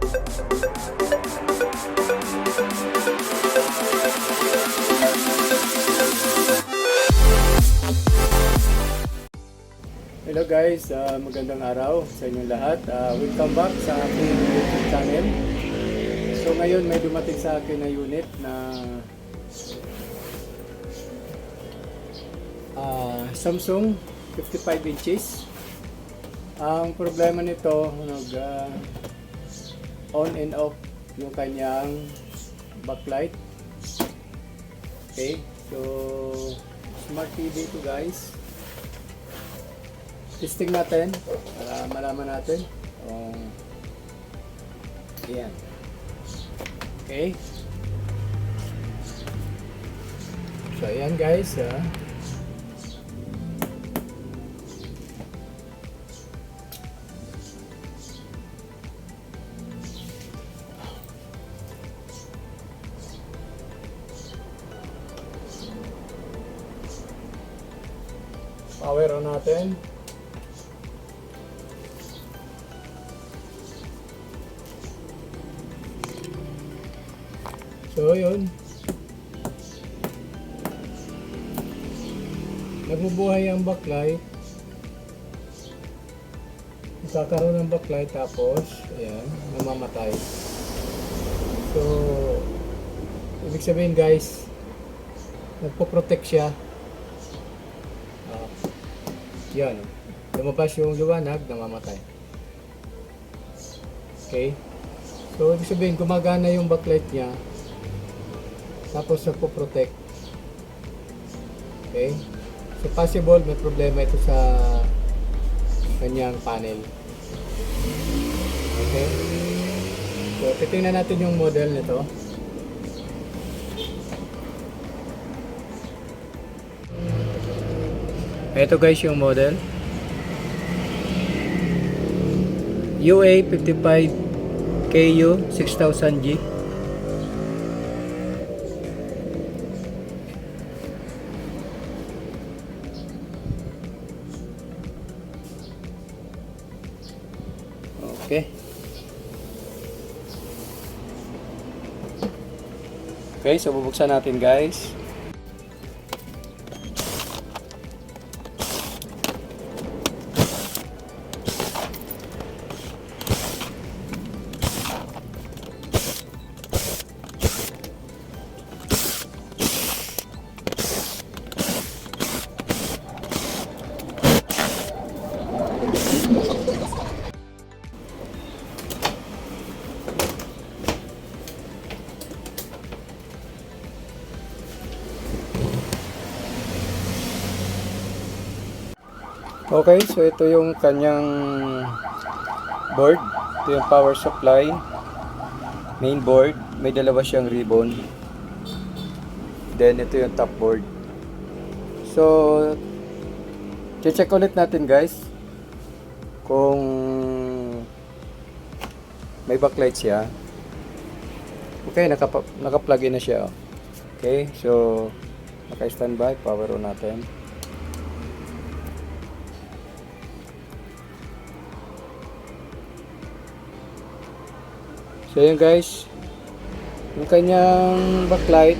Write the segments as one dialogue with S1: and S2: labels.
S1: Hello guys, magandang araw sa inyong lahat. Welcome back sa aking YouTube channel. So ngayon may dumating sa akin na unit na Samsung 55 inches. Ang problema nito, on and off yung kanyang backlight. Okay, so smart TV ito guys. Testing natin para malaman natin kung yan. Okay. So ayan guys, power on natin. So yun, nagbubuhay ang backlight, nagkakaroon ng backlight tapos ayan, namamatay. So ibig sabihin guys, nagpo-protect siya. Yan, lumabas yung liwanag, namamatay. Okay, so ibig sabihin gumagana yung backlight niya tapos nagpo-protect. Okay? So possible may problema ito sa kanyang panel. Okay? So titingnan natin yung model nito. Ito guys yung model. UA55KU 6000G. Okay. Okay, so bubuksan natin guys. Okay, so ito yung kanyang board. Ito yung power supply, main board. May dalawa siyang ribbon. Then ito yung top board. So check ulit natin guys kung may backlight siya. Okay, naka-plug in na siya. Okay, so naka-standby, power on natin. So yun guys, yung kanyang backlight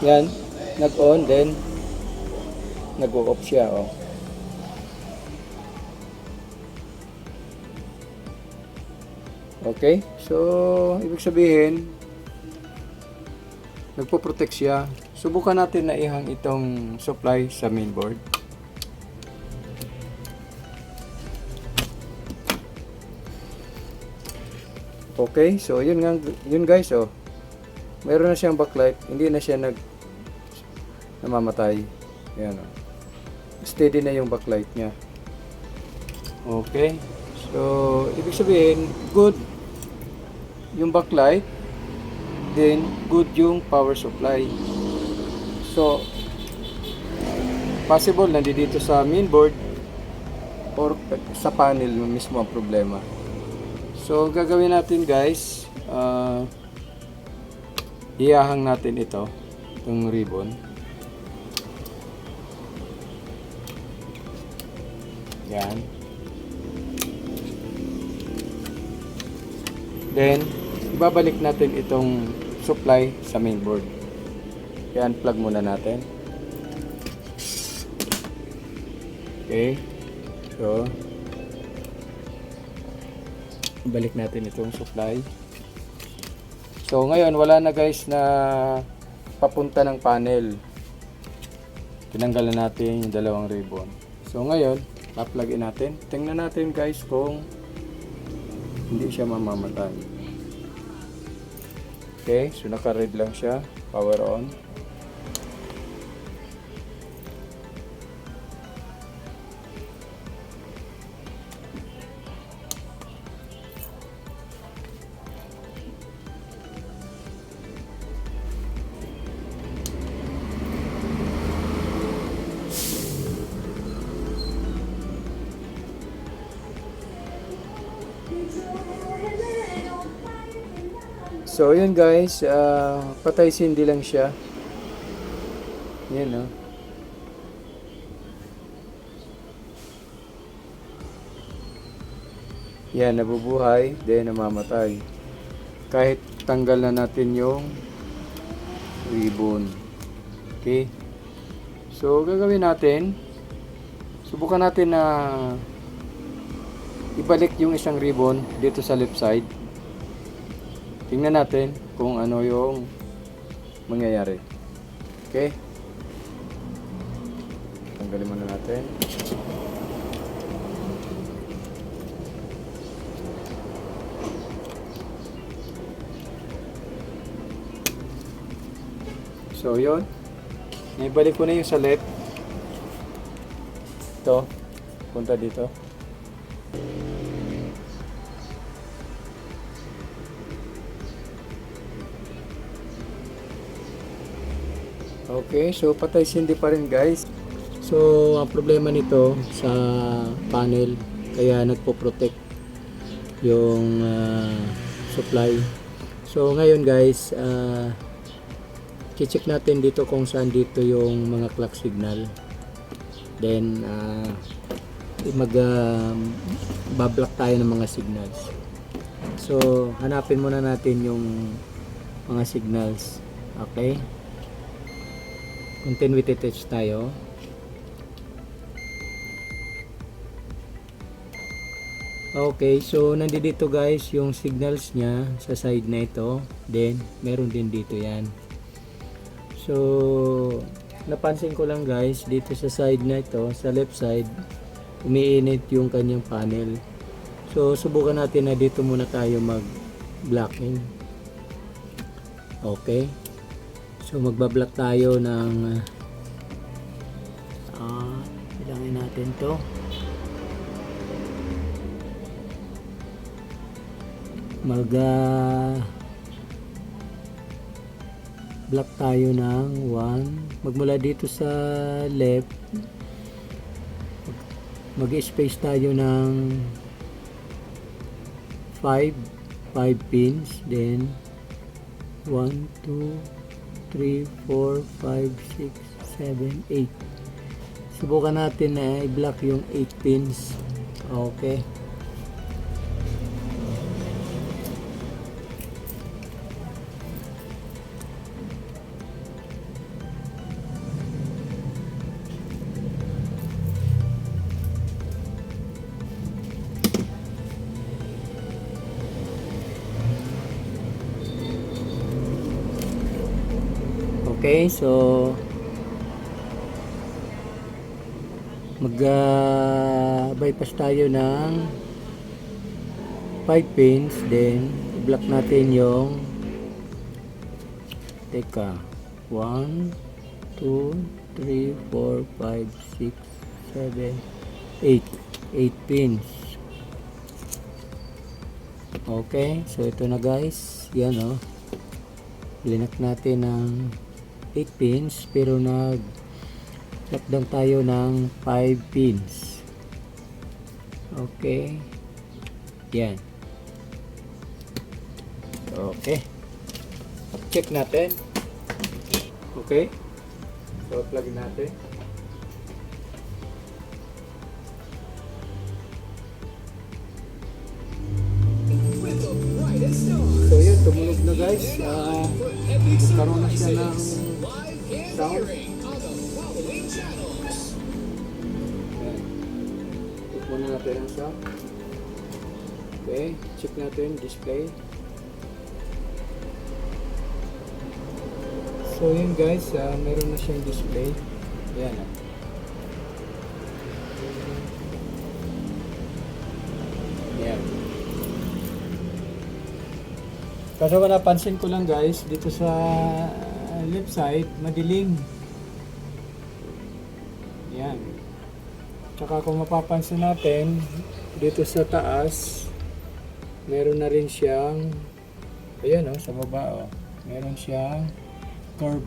S1: yan, nag-on then nag-off siya. Okay, so ibig sabihin nagpo-protect siya. Subukan natin na ihang itong supply sa mainboard. Okay, so yun guys, meron na siyang backlight, hindi na siya namamatay. Yan, steady na yung backlight niya. Okay, so ibig sabihin good yung backlight, then good yung power supply. So possible nandito sa mainboard or sa panel mismo ang problema. So gagawin natin guys, ihahang natin itong ribbon. Yan. Then, ibabalik natin itong supply sa mainboard. Yan, plug muna natin. Okay. So, balik natin itong supply. So, ngayon, wala na guys na papunta ng panel. Tinanggalan natin yung dalawang ribbon. So, ngayon, pa-plug in natin. Tingnan natin guys kung hindi siya mamamatay. Okay, so naka-red lang siya. Power on. So yun guys, patay sindi lang siya. Yan o. Yan, nabubuhay, then namamatay. Kahit tanggal na natin yung ribbon. Okay. So gagawin natin, subukan natin na ibalik yung isang ribbon dito sa left side. Tingnan natin kung ano yung mangyayari. Okay? Tanggalin muna natin. So, yun. Naibalik ko na yung sa left. Ito. Punta dito. Okay, so patay sindi pa rin guys. So ang problema nito sa panel, kaya nagpo-protect yung supply. So ngayon guys, check natin dito kung saan dito yung mga clock signal. Then bablock tayo ng mga signals. So hanapin muna natin yung mga signals. Okay, continuity test tayo. Okay, so nandito guys yung signals niya sa side na ito. Then meron din dito yan. So napansin ko lang guys, dito sa side na ito, sa left side, umiinit yung kanyang panel. So subukan natin na dito muna tayo mag-blocking. Okay, so magbablock tayo ng bilangin natin to. Block tayo ng 1. Magmula dito sa left, mag-space tayo ng 5 pins. Then 1, 2, 3, 4, 5, 6, 7, 8. Subukan natin na i-block yung 8 pins. Okay. Okay, so bypass tayo ng 5 pins, then i-block natin yung 1, 2, 3, 4, 5, 6, 7, 8 pins. Okay, so ito na guys, yan o, linak natin ng 8 pins, pero nag-lockdown tayo ng 5 pins. Okay, yan. Okay, check natin. Okay, so plug natin. guys, nagkaroon na siya ng sound. Check muna natin ang sound. Okay, check natin display. So yun guys, meron na siyang display. Ayan. Ayan. Kaso napansin ko lang guys, dito sa left side, madilim. Ayan. Tsaka kung mapapansin natin, dito sa taas, meron na rin siyang, ayan sa baba meron siyang curve.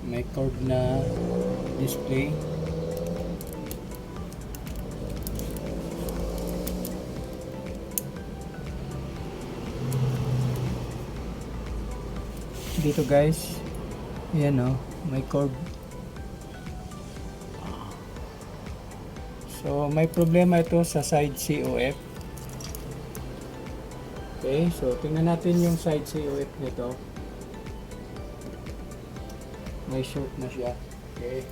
S1: May curve na display. Dito guys, ayan may curve. So may problema ito sa side COF. Okay, so tingnan natin yung side COF nito. May short na siya. Okay.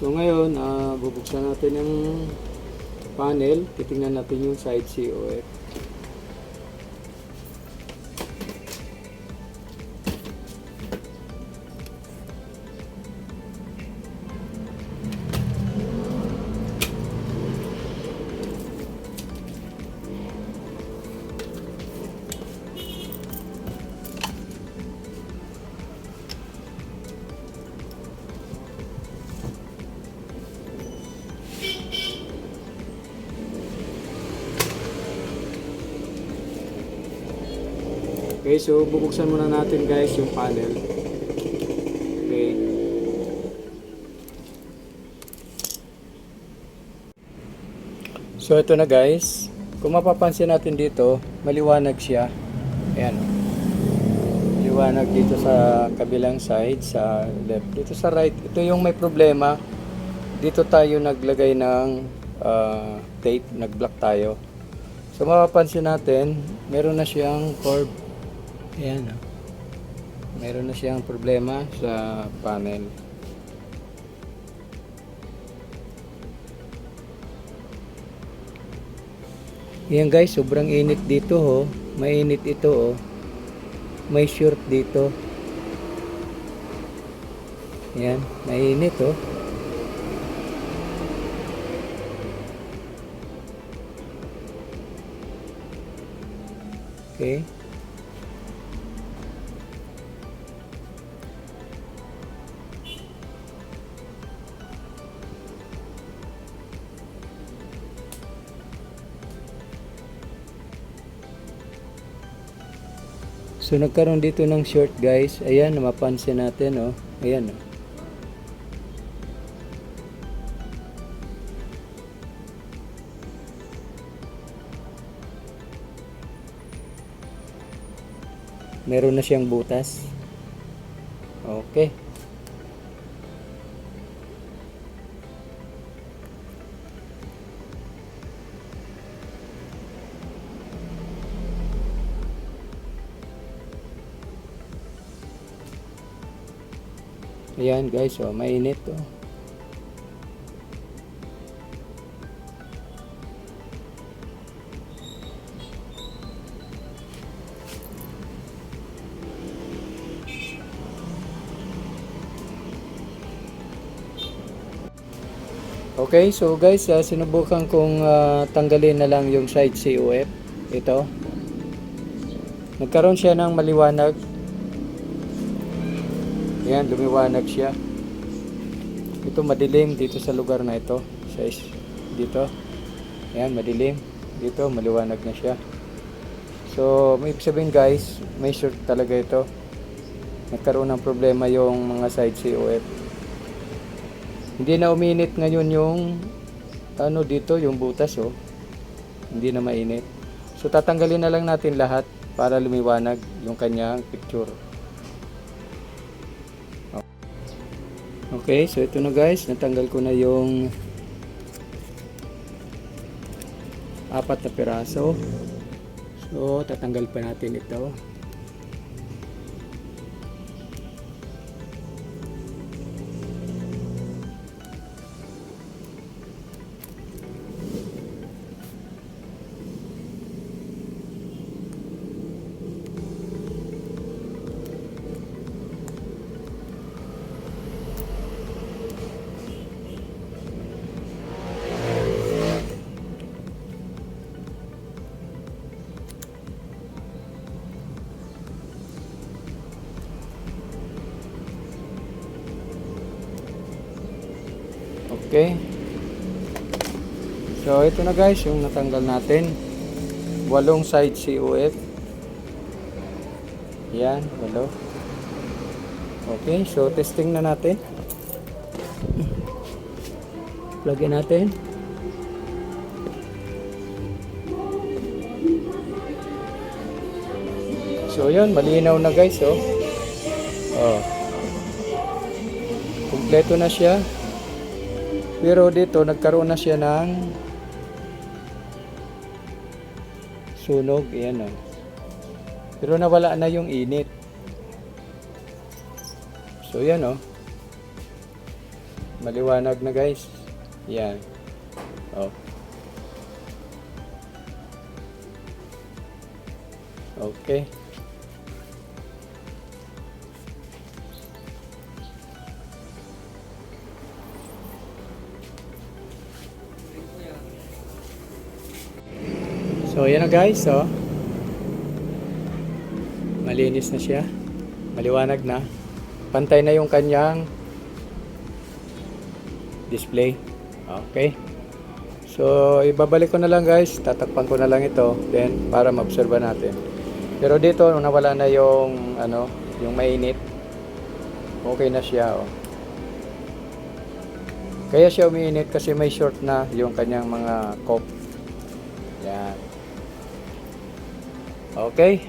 S1: So ngayon, bubuksan natin yung panel. Titingnan natin yung side COF. Okay, so bubuksan muna natin guys yung panel. Okay. So ito na guys. Kung mapapansin natin dito, maliwanag siya. Ayan. Maliwanag dito sa kabilang side, sa left. Dito sa right, ito yung may problema. Dito tayo naglagay ng tape, nag-block tayo. So mapapansin natin, meron na siyang curve. Ayan meron na siyang problema sa panel. Ayan guys, sobrang init dito mainit ito may short dito. Ayan, mainit Okay. So nagkaroon dito ng short guys. Ayan, mapansin natin Ayan Meron na siyang butas. Okay. Ayan guys, mainit Okay, so guys, sinubukan kong tanggalin na lang yung side COF. Ito. Nagkaroon siya ng maliwanag. Ayan, lumiwanag siya. Ito madilim dito sa lugar na ito. Dito. Ayan, madilim. Dito, maliwanag na siya. So, may ibig sabihin guys, may short talaga ito. Nagkaroon ng problema yung mga side COF. Hindi na uminit ngayon yung dito, yung butas Hindi na mainit. So tatanggalin na lang natin lahat para lumiwanag yung kanyang picture. Okay, so ito na guys, natanggal ko na yung 4 na piraso. So, tatanggal pa natin ito. Okay. So, ito na guys, yung natanggal natin. 8 side COF. Yan, 8. Okay, so testing na natin. Plugin natin. So, yun, malinaw na guys, oh. Oh. Kumpleto na siya. Pero dito nagkaroon na siya ng sunog, ayan oh. Pero nawala na yung init. So yan oh. Maliwanag na guys. Yan. Oh. Okay. So yan na guys, so malinis na siya, maliwanag na, pantay na yung kanyang display. Okay, so ibabalik ko na lang guys, tatakpan ko na lang ito then para maobserba natin. Pero dito nawala na yung ano, yung mainit. Okay na siya oh. Kaya siya umiinit kasi may short na yung kanyang mga cope. Yan. Okay.